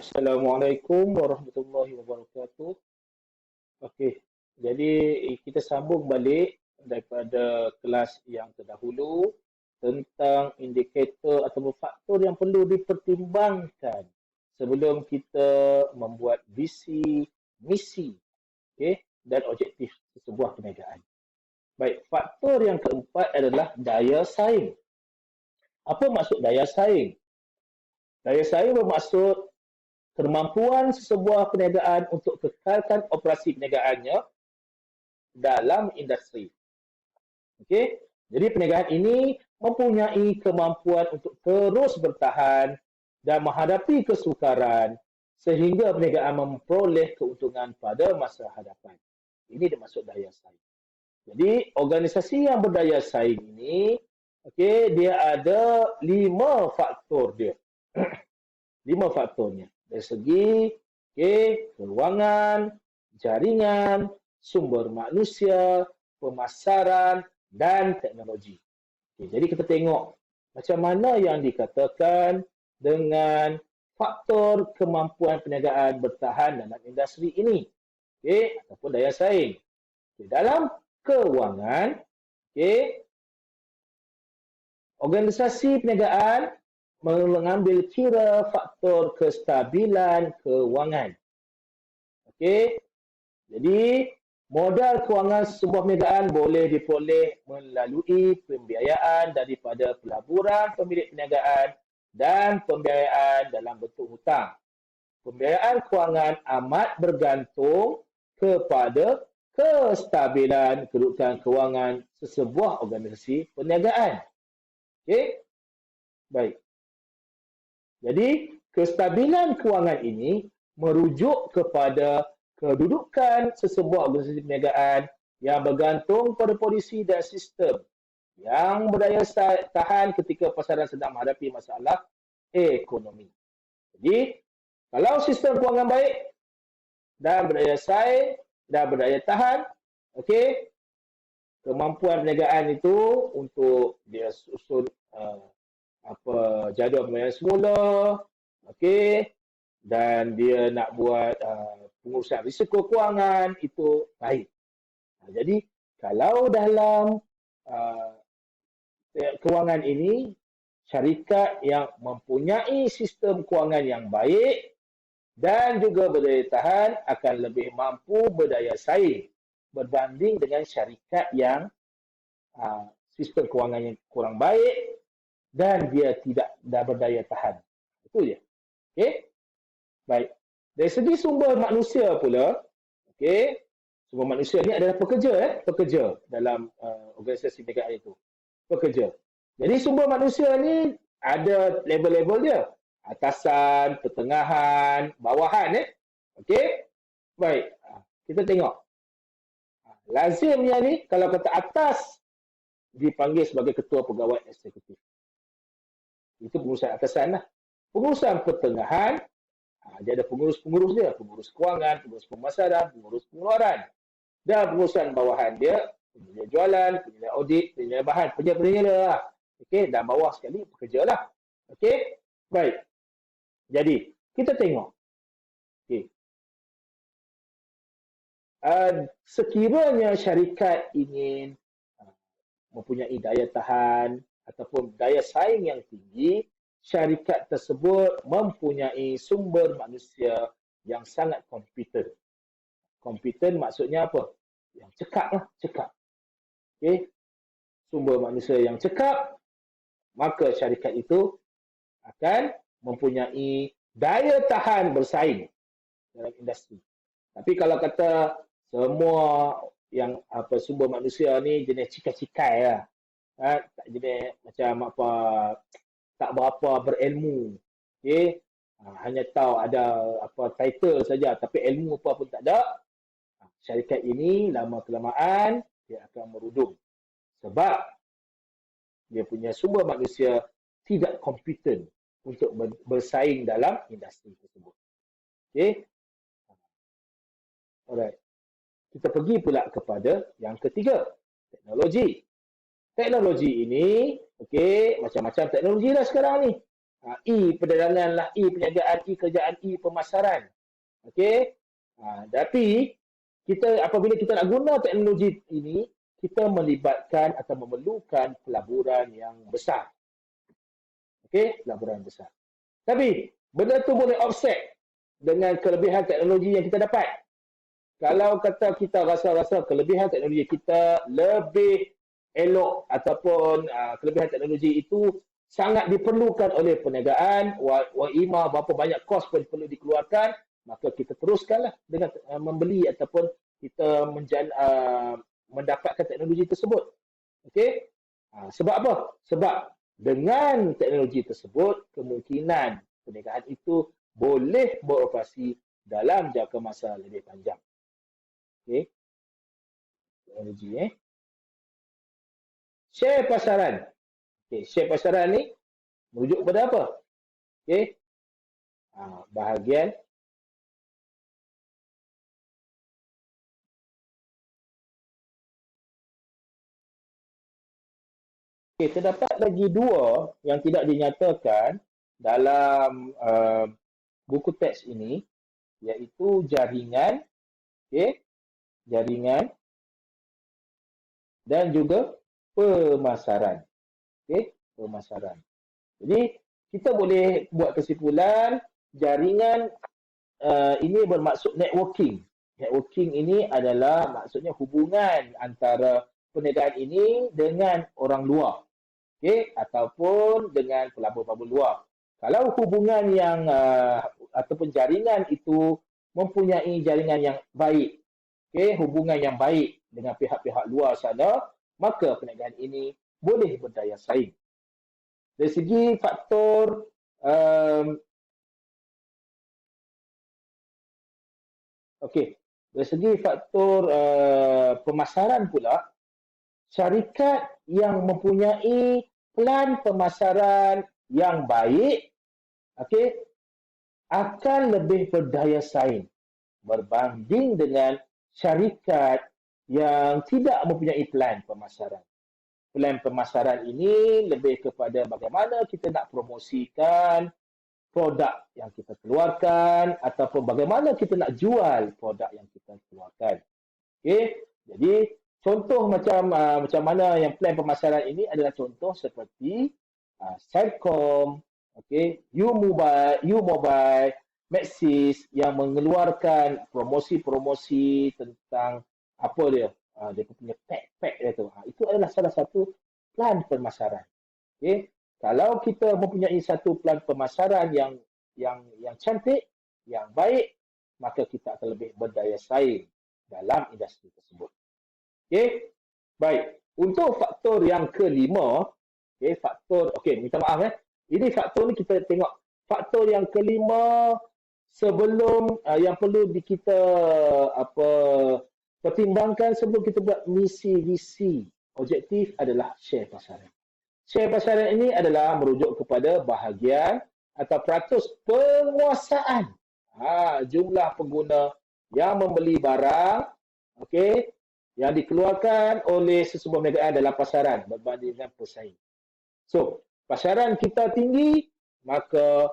Assalamualaikum warahmatullahi wabarakatuh. Okey, jadi kita sambung balik daripada kelas yang terdahulu tentang indikator atau faktor yang perlu dipertimbangkan sebelum kita membuat visi, misi, okey, dan objektif sebuah perniagaan. Baik, faktor yang keempat adalah daya saing. Apa maksud daya saing? Daya saing bermaksud kemampuan sesebuah perniagaan untuk kekalkan operasi perniagaannya dalam industri. Okey, jadi perniagaan ini mempunyai kemampuan untuk terus bertahan dan menghadapi kesukaran sehingga perniagaan memperoleh keuntungan pada masa hadapan. Ini dimaksud daya saing. Jadi organisasi yang berdaya saing ini, okey, dia ada 5 faktor dia. 5 faktornya. Dari segi kewangan, jaringan, sumber manusia, pemasaran dan teknologi. Jadi kita tengok macam mana yang dikatakan dengan faktor kemampuan perniagaan bertahan dalam industri ini. Ataupun daya saing. Dalam kewangan, organisasi perniagaan mengambil kira faktor kestabilan kewangan. Okey. Jadi, modal kewangan sebuah perniagaan boleh diperoleh melalui pembiayaan daripada pelaburan pemilik perniagaan dan pembiayaan dalam bentuk hutang. Pembiayaan kewangan amat bergantung kepada kestabilan kedudukan kewangan sesebuah organisasi perniagaan. Okey. Baik. Jadi, kestabilan kewangan ini merujuk kepada kedudukan sesebuah organisasi perniagaan yang bergantung pada polisi dan sistem yang berdaya tahan ketika pasaran sedang menghadapi masalah ekonomi. Jadi, kalau sistem kewangan baik dan berdaya saing dan berdaya tahan, okey, kemampuan perniagaan itu untuk dia susun jadual pembayaran semula, okey, dan dia nak buat pengurusan risiko kewangan itu baik. Jadi kalau dalam kewangan ini syarikat yang mempunyai sistem kewangan yang baik dan juga berdaya tahan akan lebih mampu berdaya saing berbanding dengan syarikat yang sistem kewangan yang kurang baik dan dia tidak berdaya tahan. Itu je. Okey? Baik. Dari segi sumber manusia pula, okey, sumber manusia ni adalah pekerja, pekerja dalam organisasi perniagaan itu. Pekerja. Jadi sumber manusia ni ada level-level dia. Atasan, pertengahan, bawahan, Okey? Baik. Kita tengok. Lazimnya ni kalau kata atas dipanggil sebagai ketua pegawai eksekutif. Itu pengurusan atasan lah. Pengurusan pertengahan, dia ada pengurus-pengurus dia. Pengurus kewangan, pengurus pemasaran, pengurus pengeluaran. Dan pengurusan bawahan dia, penyelia jualan, penyelia audit, penyelia bahan, penyelia lah. Okey, dan bawah sekali pekerja lah. Okey, baik. Jadi, kita tengok. Okey. Sekiranya syarikat ingin mempunyai daya tahan ataupun daya saing yang tinggi, syarikat tersebut mempunyai sumber manusia yang sangat kompeten. Kompeten maksudnya apa? Yang cekap lah, cekap. Okay? Sumber manusia yang cekap, maka syarikat itu akan mempunyai daya tahan bersaing dalam industri. Tapi kalau kata semua yang sumber manusia ni jenis cikai-cikai lah. Tak jenis macam tak berapa berilmu. Okey. Hanya tahu ada title saja tapi ilmu apa pun tak ada. Syarikat ini lama kelamaan dia akan merudum. Sebab dia punya sumber manusia tidak kompeten untuk bersaing dalam industri tersebut. Okey. Alright. Kita pergi pula kepada yang ketiga, teknologi. Teknologi ini, okey, macam-macam teknologi lah sekarang ni. E perdagangan lah, E perniagaan, E kerjaan, E pemasaran. Okey. Tapi kita apabila kita nak guna teknologi ini, kita melibatkan atau memerlukan pelaburan yang besar. Okey, pelaburan besar. Tapi benda tu boleh offset dengan kelebihan teknologi yang kita dapat. Kalau kata kita rasa-rasa kelebihan teknologi kita lebih elok ataupun kelebihan teknologi itu sangat diperlukan oleh perniagaan, WIMA berapa banyak kos pun perlu dikeluarkan, maka kita teruskanlah dengan membeli ataupun kita mendapatkan teknologi tersebut. Okey? Sebab apa? Sebab dengan teknologi tersebut, kemungkinan perniagaan itu boleh beroperasi dalam jangka masa lebih panjang. Okey. Teknologi Share pasaran. Okey, share pasaran ni merujuk kepada apa? Okey. Bahagian terdapat lagi dua yang tidak dinyatakan dalam buku teks ini, iaitu jaringan, jaringan dan juga pemasaran. Pemasaran. Jadi kita boleh buat kesimpulan jaringan ini bermaksud networking. Networking ini adalah maksudnya hubungan antara perniagaan ini dengan orang luar. Ataupun dengan pelabur-pelabur luar. Kalau hubungan yang ataupun jaringan itu mempunyai jaringan yang baik, hubungan yang baik dengan pihak-pihak luar sana, maka perniagaan ini boleh berdaya saing. Dari segi faktor dari segi faktor pemasaran pula, syarikat yang mempunyai plan pemasaran yang baik, akan lebih berdaya saing berbanding dengan syarikat yang tidak mempunyai plan pemasaran. Plan pemasaran ini lebih kepada bagaimana kita nak promosikan produk yang kita keluarkan ataupun bagaimana kita nak jual produk yang kita keluarkan. Jadi contoh macam mana yang plan pemasaran ini adalah contoh seperti Celcom, U-Mobile, Maxis yang mengeluarkan promosi-promosi tentang apa dia punya pack dia tu. Itu adalah salah satu plan pemasaran. Kalau kita mempunyai satu plan pemasaran yang cantik, yang baik, maka kita akan lebih berdaya saing dalam industri tersebut. Baik. Untuk faktor yang kelima, minta maaf Ini faktor ni kita tengok. Faktor yang kelima sebelum yang perlu kita pertimbangkan sebelum kita buat misi visi objektif adalah share pasaran. Share pasaran ini adalah merujuk kepada bahagian atau peratus penguasaan jumlah pengguna yang membeli barang yang dikeluarkan oleh sesebuah perniagaan dalam pasaran berbanding dengan pesaing. So, pasaran kita tinggi, maka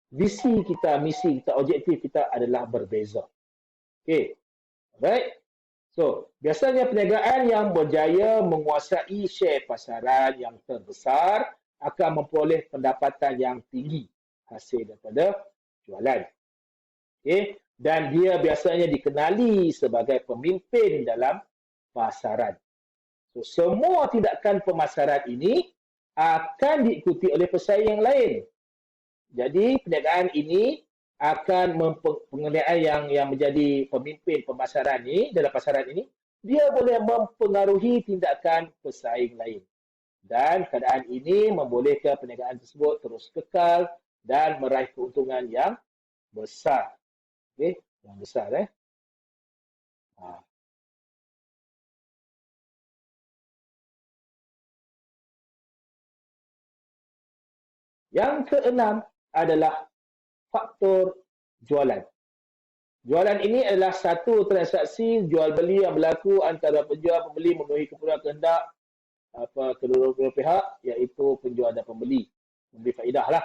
visi kita, misi kita, objektif kita adalah berbeza. Alright. So, biasanya perniagaan yang berjaya menguasai share pasaran yang terbesar akan memperoleh pendapatan yang tinggi hasil daripada jualan. Dan dia biasanya dikenali sebagai pemimpin dalam pasaran. So, semua tindakan pemasaran ini akan diikuti oleh pesaing yang lain. Jadi, perniagaan ini akan perniagaan yang menjadi pemimpin pemasaran ini, dalam pasaran ini, dia boleh mempengaruhi tindakan pesaing lain. Dan keadaan ini membolehkan perniagaan tersebut terus kekal dan meraih keuntungan yang besar. Yang besar Yang keenam adalah faktor jualan. Jualan ini adalah satu transaksi jual beli yang berlaku antara penjual dan pembeli memenuhi keperluan kehendak kedua-dua pihak, iaitu penjual dan pembeli. memberi faedah lah.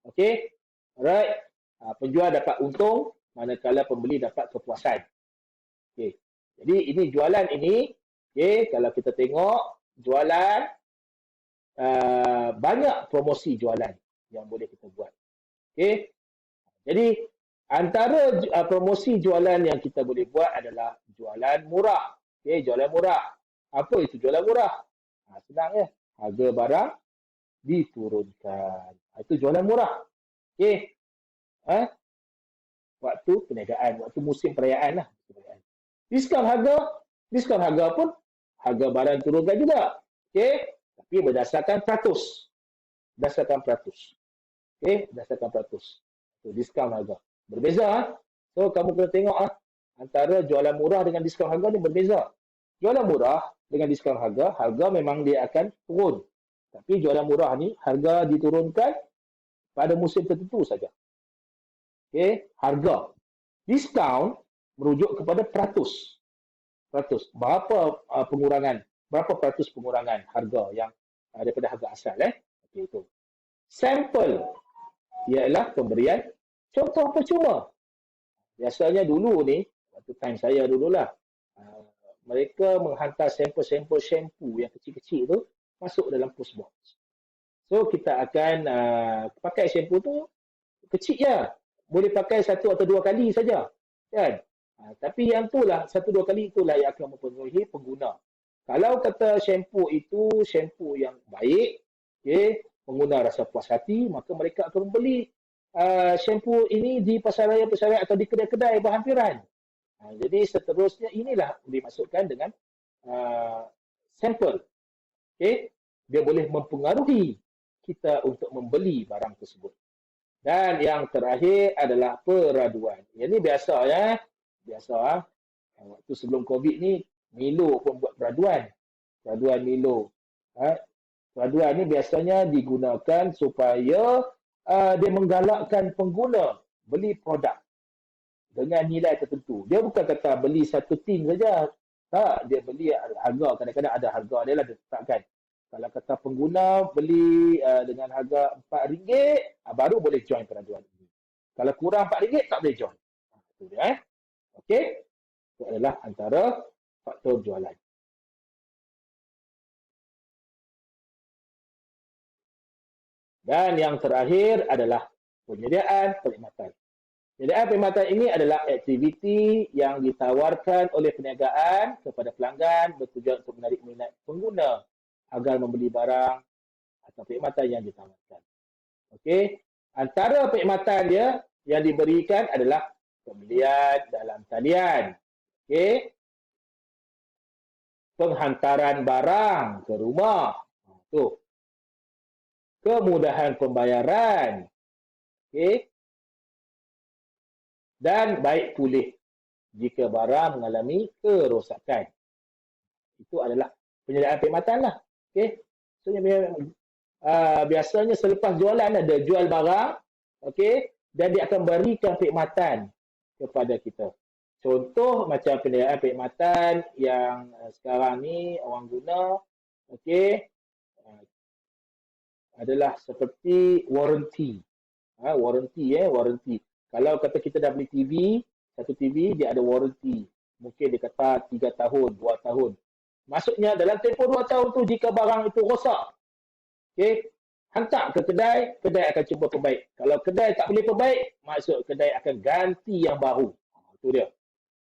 Okey. Alright. Penjual dapat untung manakala pembeli dapat kepuasan. Okey. Jadi ini jualan ini, okey, kalau kita tengok jualan banyak promosi jualan yang boleh kita buat. Okey. Jadi antara promosi jualan yang kita boleh buat adalah jualan murah. Okey, jualan murah. Apa itu jualan murah? Senang ya. Harga barang diturunkan. Itu jualan murah. Okey. Waktu perniagaan, waktu musim perayaan lah. Diskaun harga pun harga barang turunkan juga. Okey. Tapi berdasarkan peratus. Berdasarkan peratus. Okey, berdasarkan peratus. Diskaun harga. Berbeza. So, kamu kena tengok antara jualan murah dengan diskaun harga ni berbeza. Jualan murah dengan diskaun harga, harga memang dia akan turun. Tapi jualan murah ni, harga diturunkan pada musim tertentu saja. Okey, harga. Diskaun merujuk kepada peratus. Peratus. Berapa pengurangan, berapa peratus pengurangan harga yang daripada harga asal. Okey, itu. Sampel ialah pemberian contoh percuma. Biasanya dulu ni, waktu time saya dululah, mereka menghantar sampel-sampel shampoo yang kecil-kecil tu masuk dalam post box. So, kita akan pakai shampoo tu kecil je. Boleh pakai 1 atau 2 kali saja. Kan? Tapi yang itulah, 1-2 kali itulah yang akan mempengaruhi pengguna. Kalau kata shampoo itu shampoo yang baik, okay, pengguna rasa puas hati, maka mereka akan membeli shampoo ini di pasaraya-pasaraya atau di kedai-kedai berhampiran. Jadi seterusnya inilah dimasukkan dengan sampel. Okay? Dia boleh mempengaruhi kita untuk membeli barang tersebut. Dan yang terakhir adalah peraduan. Yang ini biasa ya. Biasa. Waktu sebelum COVID ni, Milo pun buat peraduan. Peraduan Milo. Peraduan ni biasanya digunakan supaya dia menggalakkan pengguna beli produk dengan nilai tertentu. Dia bukan kata beli satu tin saja. Tak, dia beli harga. Kadang-kadang ada harga dia lah dia tetapkan. Kalau kata pengguna beli dengan harga RM4, baru boleh join peraduan ini. Kalau kurang RM4, tak boleh join. Itu dia. Okey. Itu adalah antara faktor jualan. Dan yang terakhir adalah penyediaan perkhidmatan. Penyediaan perkhidmatan ini adalah aktiviti yang ditawarkan oleh perniagaan kepada pelanggan bertujuan untuk menarik minat pengguna agar membeli barang atau perkhidmatan yang ditawarkan. Okey, antara perkhidmatan dia yang diberikan adalah pembelian dalam talian. Okey, penghantaran barang ke rumah. Tu. Kemudahan pembayaran. Okey. Dan baik pulih jika barang mengalami kerosakan. Itu adalah penyediaan perkhidmatan lah. Okey. So, biasanya selepas jualan ada jual barang, okey, dan dia akan berikan perkhidmatan kepada kita. Contoh macam penyediaan perkhidmatan yang sekarang ni orang guna, okey, adalah seperti warranty. Warranty. Kalau kata kita dah beli TV, satu TV dia ada warranty. Mungkin dia kata 3 tahun, 2 tahun. Maksudnya dalam tempoh 2 tahun tu jika barang itu rosak, okey, hantar ke kedai, kedai akan cuba perbaik. Kalau kedai tak boleh perbaik, maksud kedai akan ganti yang baru. Itu dia.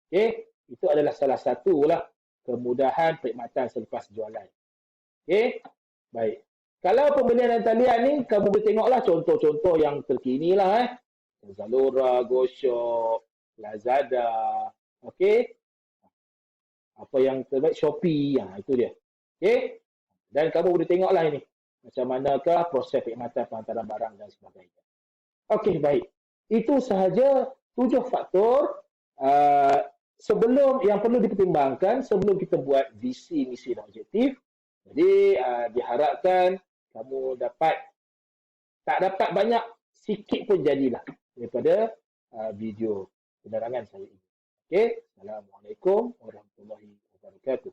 Okey, itu adalah salah satu lah kemudahan perkhidmatan selepas jualan. Okey, baik. Kalau pembelian dan talian ni, kamu boleh tengoklah contoh-contoh yang terkini lah. Zalora, GoShop, Lazada, okey. Apa yang terbaik, Shopee, itu dia. Okey. Dan kamu boleh tengoklah ini. Macam manakah proses perkhidmatan penghantaran barang dan sebagainya. Okey, baik. Itu sahaja 7 faktor sebelum yang perlu dipertimbangkan sebelum kita buat visi, misi dan objektif. Jadi, diharapkan kamu tak dapat banyak, sikit pun jadilah daripada video penerangan saya ini. Okey. Assalamualaikum warahmatullahi wabarakatuh.